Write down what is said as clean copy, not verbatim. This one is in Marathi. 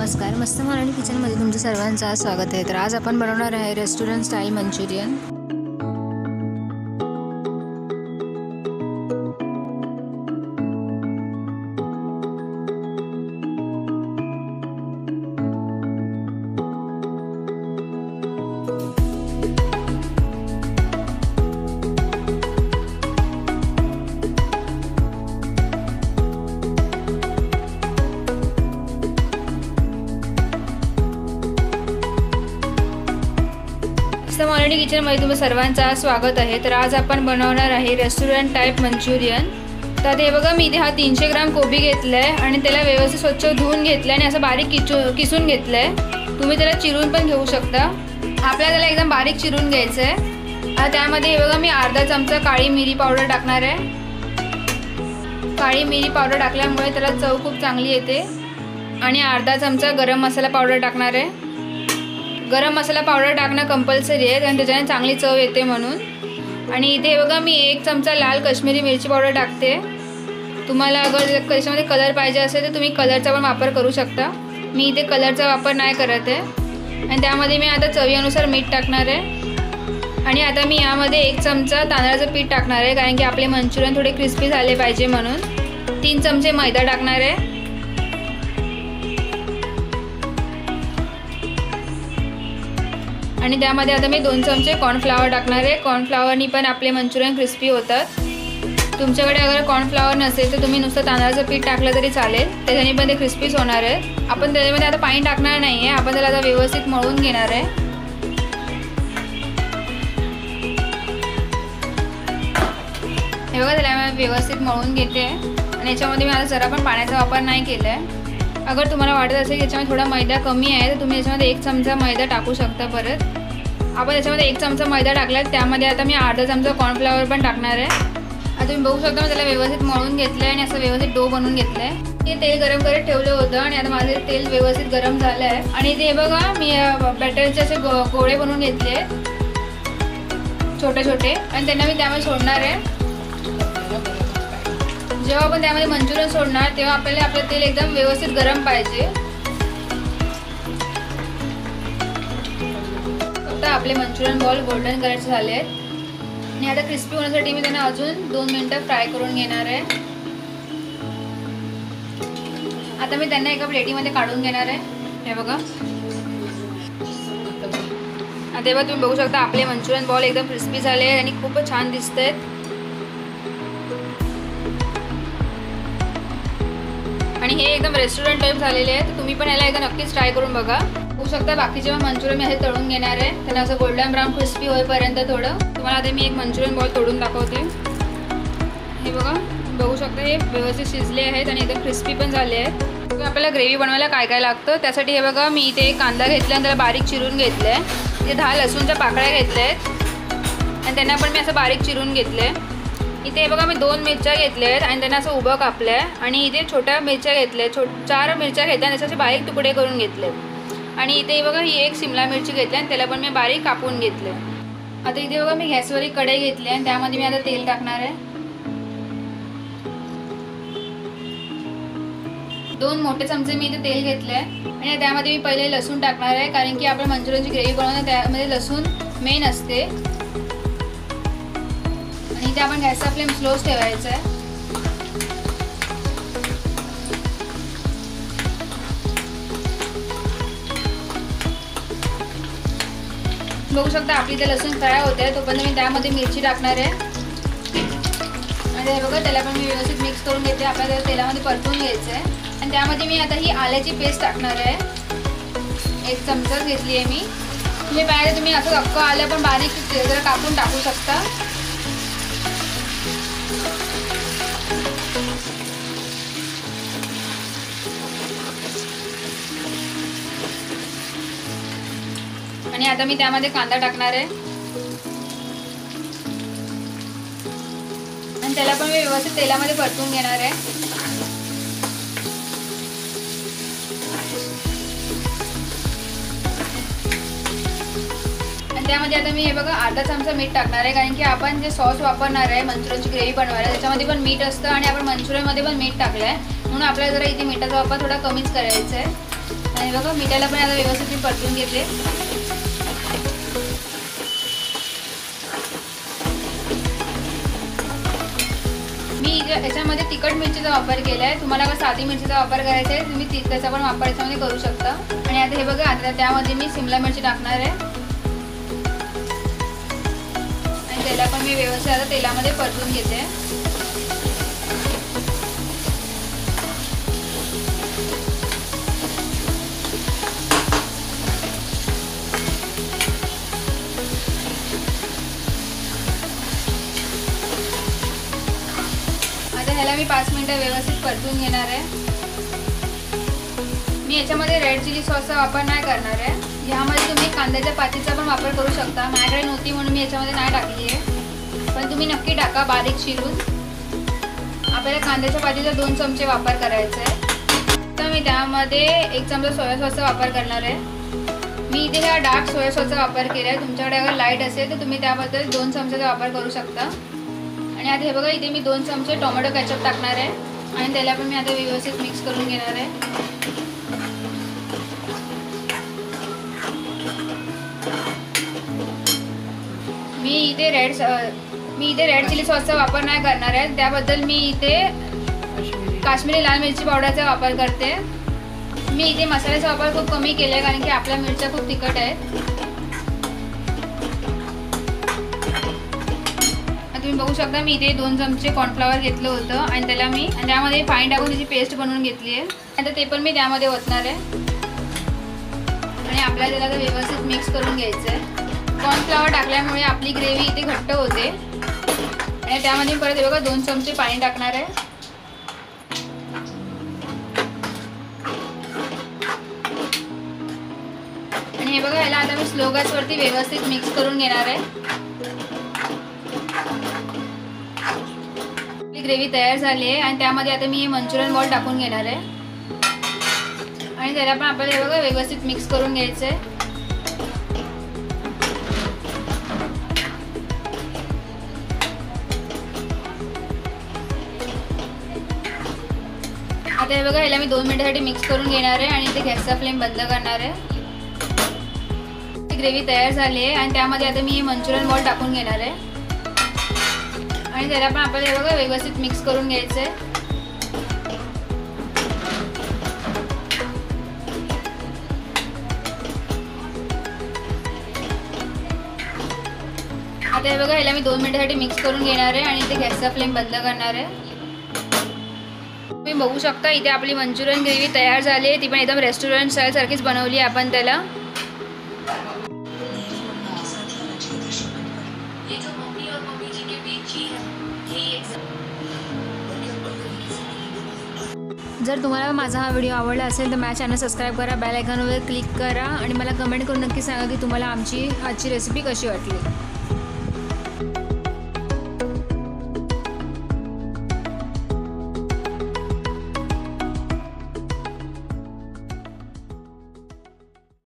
नमस्कार, मस्त मराठी किचनमध्ये तुमचं सर्वांचं स्वागत आहे। तर आज आपण बनवणार आहे रेस्टॉरंट स्टाईल मंचुरियन। मराठी किचनमध्ये तुम्ही सर्वांचं स्वागत आहे। तर आज आपण बनवणार आहे रेस्टॉरंट टाइप मंचुरियन। तर हे बघा, मी इथे हा 300 ग्राम कोबी घेतलाय आणि त्याला व्यवस्थित स्वच्छ धुवून घेतलाय आणि असं बारीक किसून घेतलाय। तुम्ही त्याला चिरून पण घेऊ शकता। आपल्याला त्याला एकदम बारीक चिरून घ्यायचं आहे। आता त्यामध्ये हे बघा, मी अर्धा चमचा काळी मिरी पावडर टाकणार आहे। काळी मिरी पावडर टाकल्यामुळे त्याला चव खूप चांगली येते। आणि अर्धा चमचा गरम मसाला पावडर टाकणार आहे। गरम मसाला पावडर टाकणं कंपल्सरी आहे, कारण त्याच्याने चांगली चव येते म्हणून। आणि इथे बघा, मी 1 चमचा लाल काश्मीरी मिरची पावडर टाकते। तुम्हाला अगर त्याच्यामध्ये कलर पाहिजे असेल तर तुम्ही कलरचा पण वापर करू शकता। मी इथे कलरचा वापर नाही करत आहे। आणि त्यामध्ये मी आता चवीनुसार मीठ टाकणार आहे। आणि आता मी यामध्ये 1 चमचा तांदळाचं पीठ टाकणार आहे, कारण की आपले मंचुरियन थोडे क्रिस्पी झाले पाहिजे म्हणून। 3 चमचे मैदा टाकणार आहे। आणि त्यामध्ये आता मी 2 चमचे कॉर्नफ्लावर टाकणार आहे। कॉर्नफ्लावरनी पण आपले मंचुरियन क्रिस्पी होतात। तुमच्याकडे अगर कॉर्नफ्लावर नसेल तर तुम्ही नुसतं तांदळाचं पीठ टाकलं तरी चालेल, त्याच्याने पण ते क्रिस्पीच होणार आहे। आपण त्याच्यामध्ये आता पाणी टाकणार नाही आहे, आपण त्याला आता व्यवस्थित मळून घेणार आहे। हे बघा, त्याला मी व्यवस्थित मळून घेते आणि याच्यामध्ये मी आता जरा पण पाण्याचा वापर नाही केला आहे। अगर तुम्हाला वाटत असेल की याच्यामध्ये थोडा मैदा कमी आहे तर तुम्ही याच्यामध्ये 1 चमचा मैदा टाकू शकता। परत आपण याच्यामध्ये 1 चमचा मैदा टाकला, त्यामध्ये आता मी अर्धा चमचा कॉर्नफ्लावर पण टाकणार आहे। आता तुम्ही बघू शकता, मी त्याला व्यवस्थित मळून घेतलं आहे आणि असं व्यवस्थित डो बनवून घेतलं आहे। हे तेल गरम करत ठेवलं होतं आणि आता माझे तेल व्यवस्थित गरम झालं आहे। आणि ते बघा, मी बॅटरचे असे गोळे बनवून घेतले छोटे छोटे आणि त्यांना मी त्यामध्ये सोडणार आहे। जेव्हा आपण त्यामध्ये मंचुरियन सोडणार तेव्हा आपल्याला आपलं तेल एकदम व्यवस्थित गरम पाहिजे। फक्त आपले मंचुरियन बॉल गोल्डन कलरचे झाले आहेत आणि आता क्रिस्पी होण्यासाठी मी त्यांना अजून 2 मिनिटं फ्राय करून घेणार आहे। आता मी त्यांना एका प्लेटीमध्ये काढून घेणार आहे। हे बघा, आता तेव्हा तुम्ही बघू शकता आपले मंचुरियन बॉल एकदम क्रिस्पी झाले आणि खूपच छान दिसत आहेत। आणि हे एकदम रेस्टॉरंट टाइप झालेले आहे, तर तुम्ही पण याला एकदा नक्कीच ट्राय करून बघा। होऊ शकता बाकीचे मंचुरियन मी हे तळून घेणार आहे, त्यांना असं गोल्डन ब्राऊन क्रिस्पी होईपर्यंत थोडं। तुम्हाला आता मी एक मंचुरियन बॉल तोडून दाखवते। हे बघा, बघू शकता हे व्यवस्थित शिजले आहेत आणि एकदम क्रिस्पी पण झाले आहेत। आपल्याला ग्रेव्ही बनवायला काय काय लागतं त्यासाठी हे बघा, मी इथे एक कांदा घेतला आणि त्याला बारीक चिरून घेतलं आहे। इथे 10 लसूणच्या पाकळ्या घेतल्या आहेत आणि त्यांना पण मी असं बारीक चिरून घेतलं आहे। इथे बघा, मी 2 मिरच्या घेतल्या आहेत आणि त्यांना असं उभं कापलं आहे। आणि इथे छोट्या मिरच्या घेतल्या, 4 मिरच्या घेतल्या आणि त्याचे बारीक तुकडे करून घेतले। आणि इथे बघा, ही एक शिमला मिरची घेतली आणि त्याला पण मी बारीक कापून घेतले। आता इथे बघा, मी गॅसवर एक कढई घेतली आणि त्यामध्ये मी आता तेल टाकणार आहे। 2 मोठे चमचे मी इथे तेल घेतले आणि त्यामध्ये मी पहिले लसूण टाकणार आहे, कारण की आपण मंचुरियनची ग्रेव्ही बनवणार त्यामध्ये लसूण मेन असते। आणि इथे आपण गॅसचा फ्लेम स्लोच ठेवायचा आहे। बघू शकता आपली ते लसूण फ्राय होते आहे, तोपर्यंत मी त्यामध्ये मिरची टाकणार आहे। आणि हे बघा, त्याला पण मी व्यवस्थित मिक्स करून घेते। आपल्याला तेलामध्ये परतून घ्यायचं आहे आणि त्यामध्ये मी आता ही आल्याची पेस्ट टाकणार आहे। 1 चमचाच घेतली आहे मी। तुम्ही पाहिजे तुम्ही असं अख्खं आलं पण बारीक जरा कापून टाकू शकता। आणि आता मी त्यामध्ये कांदा टाकणार आहे आणि त्याला पण मी व्यवस्थित तेलामध्ये परतून घेणार आहे। आणि त्यामध्ये आता मी हे बघा अर्धा चमचा मीठ टाकणार आहे, कारण की आपण जे सॉस वापरणार आहे मंचुरियनची ग्रेव्ही बनवायला त्याच्यामध्ये पण मीठ असतं आणि आपण मंचुरियनमध्ये पण मीठ टाकलं आहे, म्हणून आपल्याला जरा इथे मिठाचा वापर थोडा कमीच करायचा आहे। आणि बघा मिठाला पण आता व्यवस्थित मी परतून घेते। मी याच्यामध्ये तिखट मिरचीचा वापर केला आहे, तुम्हाला का साधी मिरचीचा वापर करायचा आहे तुम्ही त्याचा पण वापर याच्यामध्ये करू शकता। आणि आता हे बघा आता त्यामध्ये मी शिमला मिरची टाकणार आहे आणि त्याला पण मी व्यवस्थित आता तेलामध्ये परतून घेते। ह्याला मी 5 मिनिटं व्यवस्थित परतून घेणार आहे। मी याच्यामध्ये रेड चिली सॉसचा वापर नाही करणार आहे, ह्यामध्ये तुम्ही कांद्याच्या पातीचा पण वापर करू शकता। माझ्याकडे नव्हती म्हणून मी याच्यामध्ये नाही टाकली आहे, पण तुम्ही नक्की टाका बारीक चिरून। आपल्याला कांद्याच्या पातीचा 2 चमचे वापर करायचा आहे। तर मी त्यामध्ये 1 चमचा सोया सॉसचा वापर करणार आहे। मी इथे ह्या डार्क सोया सॉसचा वापर केला आहे, तुमच्याकडे अगर लाईट असेल तर तुम्ही त्याबद्दल 2 चमचाचा वापर करू शकता। आणि आता हे बघा इथे मी 2 चमचे टोमॅटो केचप टाकणार आहे आणि त्याला पण मी आता व्यवस्थित मिक्स करून घेणार आहे। मी इथे रेड चिली सॉसचा वापर नाही करणार आहे, त्याबद्दल मी इथे काश्मीरी लाल मिरची पावडरचा वापर करते। मी इथे मसाल्याचा वापर खूप कमी केला आहे कारण की आपल्या मिरच्या खूप तिखट आहेत। तुम्ही बघू शकता मी इथे 2 चमचे कॉर्नफ्लॉवर घेतलं होतं आणि त्यामध्ये पाणी टाकून त्याची पेस्ट बनवून घेतली आहे। आता ते पण मी त्यामध्ये ओतणार आहे आणि आपल्याला त्याला व्यवस्थित मिक्स करून घ्यायचं आहे। कॉर्नफ्लॉवर टाकल्यामुळे आपली ग्रेव्ही इथे घट्ट होते आणि त्यामध्ये परत हे बघा 2 चमचे पाणी टाकणार आहे आणि हे बघा याला आता मी स्लो गॅसवरती व्यवस्थित मिक्स करून घेणार आहे। ग्रेव्ही तयार झाली आहे आणि त्यामध्ये आता मी हे मंचुरियन बॉल टाकून घेणार आहे आणि त्याला पण आपल्याला हे बघा व्यवस्थित मिक्स करून घ्यायचं आहे। आता हे बघा याला मी 2 मिनिटांसाठी मिक्स करून घेणार आहे आणि इथे गॅसचा फ्लेम बंद करणार आहे। ग्रेव्ही तयार झाली आहे आणि त्यामध्ये आता मी हे मंचुरियन बॉल टाकून घेणार आहे आणि त्याला पण आपल्याला हे बघा व्यवस्थित मिक्स करून घ्यायचं आहे। आता हे बघा याला मी 2 मिनिटांसाठी मिक्स करून घेणार आहे आणि इथे गॅसचा फ्लेम बंद करणार आहे। तुम्ही बघू शकता इथे आपली मंचुरियन ग्रेव्ही तयार झाली आहे, ती पण एकदम रेस्टॉरंट स्टाईल सारखीच बनवली आहे आपण त्याला। जर तुम्हाला माझा हा व्हिडिओ आवडला असेल तर माझ्या चॅनल सबस्क्राईब करा, बेल आयकॉनवर क्लिक करा आणि मला कमेंट करून नक्की सांगा की तुम्हाला आमची आजची रेसिपी कशी वाटली।